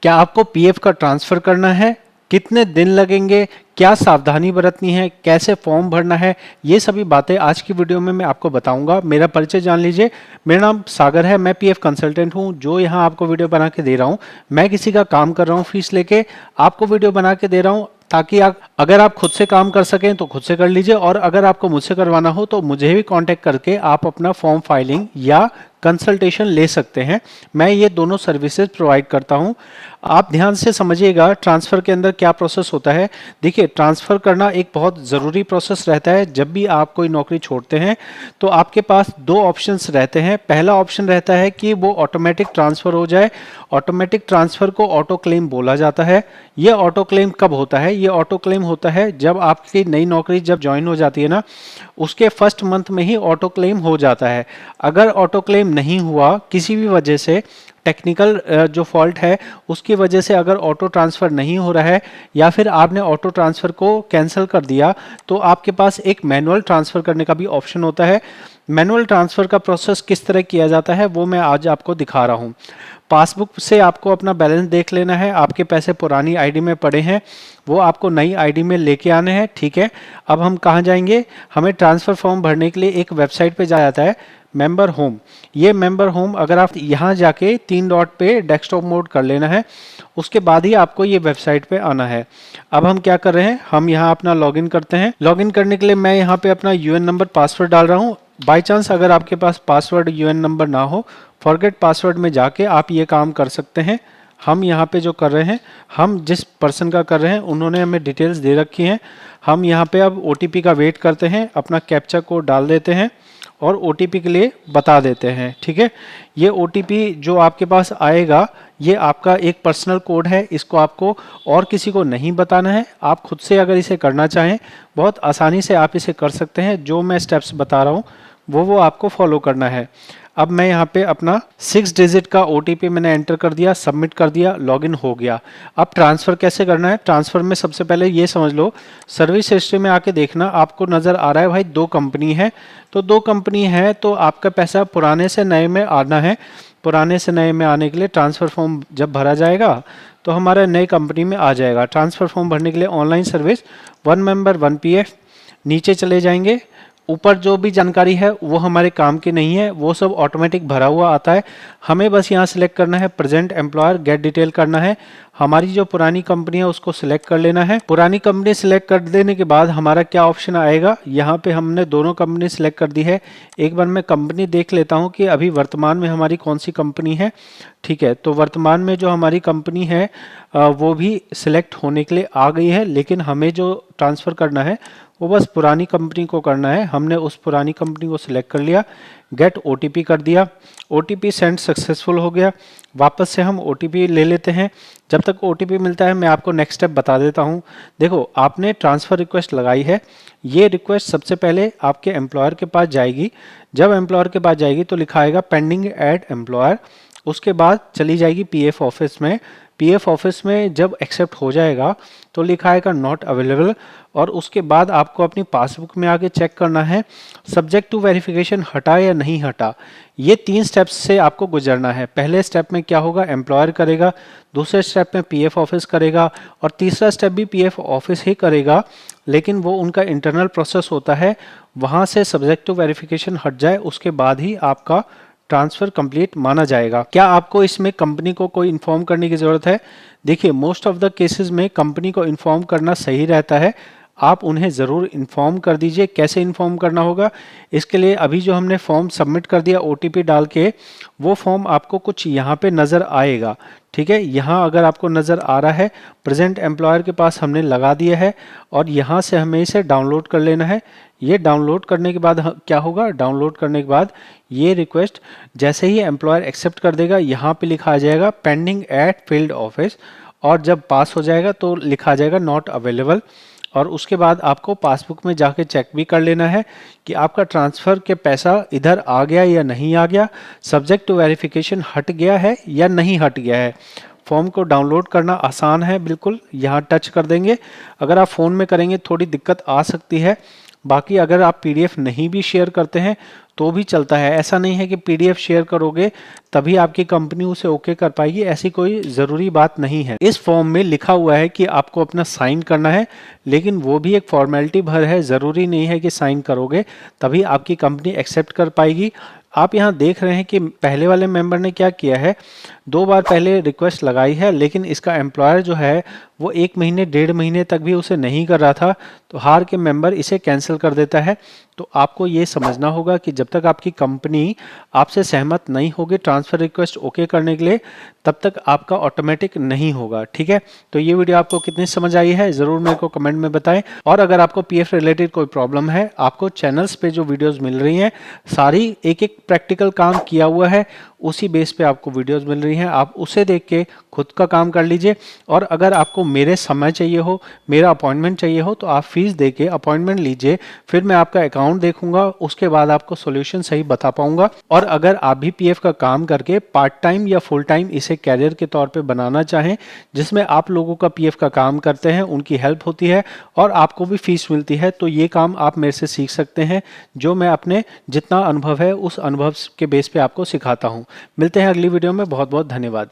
क्या आपको पीएफ का ट्रांसफर करना है, कितने दिन लगेंगे, क्या सावधानी बरतनी है, कैसे फॉर्म भरना है, ये सभी बातें आज की वीडियो में मैं आपको बताऊंगा। मेरा परिचय जान लीजिए। मेरा नाम सागर है, मैं पीएफ कंसल्टेंट हूं। जो यहां आपको वीडियो बना के दे रहा हूं, मैं किसी का काम कर रहा हूं फीस लेके, आपको वीडियो बना के दे रहा हूं ताकि अगर आप खुद से काम कर सकें तो खुद से कर लीजिए, और अगर आपको मुझसे करवाना हो तो मुझे भी कांटेक्ट करके आप अपना फॉर्म फाइलिंग या कंसल्टेशन ले सकते हैं। मैं ये दोनों सर्विसेज प्रोवाइड करता हूं। आप ध्यान से समझिएगा ट्रांसफ़र के अंदर क्या प्रोसेस होता है। देखिए, ट्रांसफ़र करना एक बहुत ज़रूरी प्रोसेस रहता है। जब भी आप कोई नौकरी छोड़ते हैं तो आपके पास दो ऑप्शंस रहते हैं। पहला ऑप्शन रहता है कि वो ऑटोमेटिक ट्रांसफ़र हो जाए। ऑटोमेटिक ट्रांसफ़र को ऑटो क्लेम बोला जाता है। ये ऑटो क्लेम कब होता है? ये ऑटो क्लेम होता है जब आपकी नई नौकरी जब ज्वाइन हो जाती है ना, उसके फर्स्ट मंथ में ही ऑटो क्लेम हो जाता है। अगर ऑटो क्लेम नहीं हुआ किसी भी वजह से, टेक्निकल जो फॉल्ट है उसकी वजह से अगर ऑटो ट्रांसफ़र नहीं हो रहा है या फिर आपने ऑटो ट्रांसफ़र को कैंसिल कर दिया, तो आपके पास एक मैनुअल ट्रांसफ़र करने का भी ऑप्शन होता है। मैनुअल ट्रांसफ़र का प्रोसेस किस तरह किया जाता है वो मैं आज आपको दिखा रहा हूँ। पासबुक से आपको अपना बैलेंस देख लेना है। आपके पैसे पुरानी आईडी में पड़े हैं, वो आपको नई आईडी में लेके आने हैं। ठीक है, अब हम कहाँ जाएंगे? हमें ट्रांसफ़र फॉर्म भरने के लिए एक वेबसाइट पे जाया जाता है, मेंबर होम। ये मेंबर होम अगर आप यहाँ जाके 3 डॉट पे डेस्कटॉप मोड कर लेना है, उसके बाद ही आपको ये वेबसाइट पे आना है। अब हम क्या कर रहे हैं, हम यहाँ अपना लॉगिन करते हैं। लॉगिन करने के लिए मैं यहाँ पे अपना यूएन नंबर पासवर्ड डाल रहा हूँ। बाय चांस अगर आपके पास पासवर्ड यूएन नंबर ना हो, फॉरगेट पासवर्ड में जाके आप ये काम कर सकते हैं। हम यहाँ पे जो कर रहे हैं, हम जिस पर्सन का कर रहे हैं उन्होंने हमें डिटेल्स दे रखी हैं। हम यहाँ पे अब ओटीपी का वेट करते हैं, अपना कैप्चा कोड डाल देते हैं और ओटीपी के लिए बता देते हैं। ठीक है, ये ओटीपी जो आपके पास आएगा ये आपका एक पर्सनल कोड है। इसको आपको और किसी को नहीं बताना है। आप खुद से अगर इसे करना चाहें बहुत आसानी से आप इसे कर सकते हैं। जो मैं स्टेप्स बता रहा हूँ वो आपको फॉलो करना है। अब मैं यहाँ पे अपना 6 डिजिट का ओटीपी मैंने एंटर कर दिया, सबमिट कर दिया, लॉगिन हो गया। अब ट्रांसफ़र कैसे करना है? ट्रांसफ़र में सबसे पहले ये समझ लो, सर्विस हिस्ट्री में आके देखना, आपको नज़र आ रहा है भाई 2 कंपनी है। तो 2 कंपनी है तो आपका पैसा पुराने से नए में आना है। पुराने से नए में आने के लिए ट्रांसफ़र फॉर्म जब भरा जाएगा तो हमारा नई कंपनी में आ जाएगा। ट्रांसफ़र फॉर्म भरने के लिए ऑनलाइन सर्विस 1 मेंबर 1 पीएफ, नीचे चले जाएंगे। ऊपर जो भी जानकारी है वो हमारे काम की नहीं है, वो सब ऑटोमेटिक भरा हुआ आता है। हमें बस यहाँ सिलेक्ट करना है प्रेजेंट एम्प्लॉयर, गेट डिटेल करना है। हमारी जो पुरानी कंपनी है उसको सिलेक्ट कर लेना है। पुरानी कंपनी सिलेक्ट कर देने के बाद हमारा क्या ऑप्शन आएगा, यहाँ पे हमने दोनों कंपनी सिलेक्ट कर दी है। एक बार मैं कंपनी देख लेता हूँ कि अभी वर्तमान में हमारी कौन सी कंपनी है। ठीक है, तो वर्तमान में जो हमारी कंपनी है वो भी सिलेक्ट होने के लिए आ गई है, लेकिन हमें जो ट्रांसफ़र करना है वो बस पुरानी कंपनी को करना है। हमने उस पुरानी कंपनी को सिलेक्ट कर लिया, गेट ओटीपी कर दिया, ओटीपी सेंड सक्सेसफुल हो गया। वापस से हम ओटीपी ले लेते हैं। जब तक ओटीपी मिलता है मैं आपको नेक्स्ट स्टेप बता देता हूं। देखो, आपने ट्रांसफ़र रिक्वेस्ट लगाई है, ये रिक्वेस्ट सबसे पहले आपके एम्प्लॉयर के पास जाएगी। जब एम्प्लॉयर के पास जाएगी तो लिखा आएगा पेंडिंग एट एम्प्लॉयर। उसके बाद चली जाएगी पीएफ ऑफिस में। पीएफ ऑफिस में जब एक्सेप्ट हो जाएगा तो लिखा आएगा नॉट अवेलेबल, और उसके बाद आपको अपनी पासबुक में आके चेक करना है सब्जेक्ट टू वेरिफिकेशन हटा या नहीं हटा। ये 3 स्टेप्स से आपको गुजरना है। पहले स्टेप में क्या होगा, एम्प्लॉयर करेगा, दूसरे स्टेप में पीएफ ऑफिस करेगा, और तीसरा स्टेप भी पीएफ ऑफिस ही करेगा, लेकिन वो उनका इंटरनल प्रोसेस होता है। वहाँ से सब्जेक्ट टू वेरिफिकेशन हट जाए उसके बाद ही आपका ट्रांसफ़र कंप्लीट माना जाएगा। क्या आपको इसमें कंपनी को कोई इन्फॉर्म करने की ज़रूरत है? देखिए, मोस्ट ऑफ द केसेस में कंपनी को इन्फॉर्म करना सही रहता है। आप उन्हें ज़रूर इन्फॉर्म कर दीजिए। कैसे इन्फॉर्म करना होगा, इसके लिए अभी जो हमने फॉर्म सबमिट कर दिया ओटीपी डाल के, वो फॉर्म आपको कुछ यहाँ पे नज़र आएगा। ठीक है, यहाँ अगर आपको नज़र आ रहा है प्रेजेंट एम्प्लॉयर के पास हमने लगा दिया है, और यहाँ से हमें इसे डाउनलोड कर लेना है। ये डाउनलोड करने के बाद क्या होगा, डाउनलोड करने के बाद ये रिक्वेस्ट जैसे ही एम्प्लॉयर एक्सेप्ट कर देगा, यहाँ पे लिखा आ जाएगा पेंडिंग एट फील्ड ऑफिस, और जब पास हो जाएगा तो लिखा आ जाएगा नॉट अवेलेबल। और उसके बाद आपको पासबुक में जाके चेक भी कर लेना है कि आपका ट्रांसफ़र के पैसा इधर आ गया या नहीं आ गया, सब्जेक्ट टू वेरिफिकेशन हट गया है या नहीं हट गया है। फॉर्म को डाउनलोड करना आसान है बिल्कुल, यहाँ टच कर देंगे। अगर आप फ़ोन में करेंगे थोड़ी दिक्कत आ सकती है, बाकी अगर आप पीडीएफ नहीं भी शेयर करते हैं तो भी चलता है। ऐसा नहीं है कि पीडीएफ शेयर करोगे तभी आपकी कंपनी उसे ओके कर पाएगी, ऐसी कोई ज़रूरी बात नहीं है। इस फॉर्म में लिखा हुआ है कि आपको अपना साइन करना है, लेकिन वो भी एक फॉर्मेलिटी भर है, ज़रूरी नहीं है कि साइन करोगे तभी आपकी कंपनी एक्सेप्ट कर पाएगी। आप यहाँ देख रहे हैं कि पहले वाले मेंबर ने क्या किया है, 2 बार पहले रिक्वेस्ट लगाई है, लेकिन इसका एम्प्लॉयर जो है वो 1 महीने 1.5 महीने तक भी उसे नहीं कर रहा था, तो हार के मेंबर इसे कैंसिल कर देता है। तो आपको ये समझना होगा कि जब तक आपकी कंपनी आपसे सहमत नहीं होगी ट्रांसफ़र रिक्वेस्ट ओके करने के लिए, तब तक आपका ऑटोमेटिक नहीं होगा। ठीक है, तो ये वीडियो आपको कितनी समझ आई है ज़रूर मेरे को कमेंट में बताएं। और अगर आपको पीएफ रिलेटेड कोई प्रॉब्लम है, आपको चैनल्स पे जो वीडियोस मिल रही हैं सारी एक एक प्रैक्टिकल काम किया हुआ है, उसी बेस पे आपको वीडियोस मिल रही हैं, आप उसे देख के खुद का काम कर लीजिए। और अगर आपको मेरे समय चाहिए हो, मेरा अपॉइंटमेंट चाहिए हो, तो आप फीस दे के अपॉइंटमेंट लीजिए, फिर मैं आपका अकाउंट देखूंगा, उसके बाद आपको सॉल्यूशन सही बता पाऊंगा। और अगर आप भी पीएफ का काम करके पार्ट टाइम या फुल टाइम इसे कैरियर के तौर पे बनाना चाहें, जिसमें आप लोगों का पीएफ का काम करते हैं, उनकी हेल्प होती है और आपको भी फीस मिलती है, तो ये काम आप मेरे से सीख सकते हैं, जो मैं अपने जितना अनुभव है उस अनुभव के बेस पे आपको सिखाता हूँ। मिलते हैं अगली वीडियो में, बहुत बहुत धन्यवाद।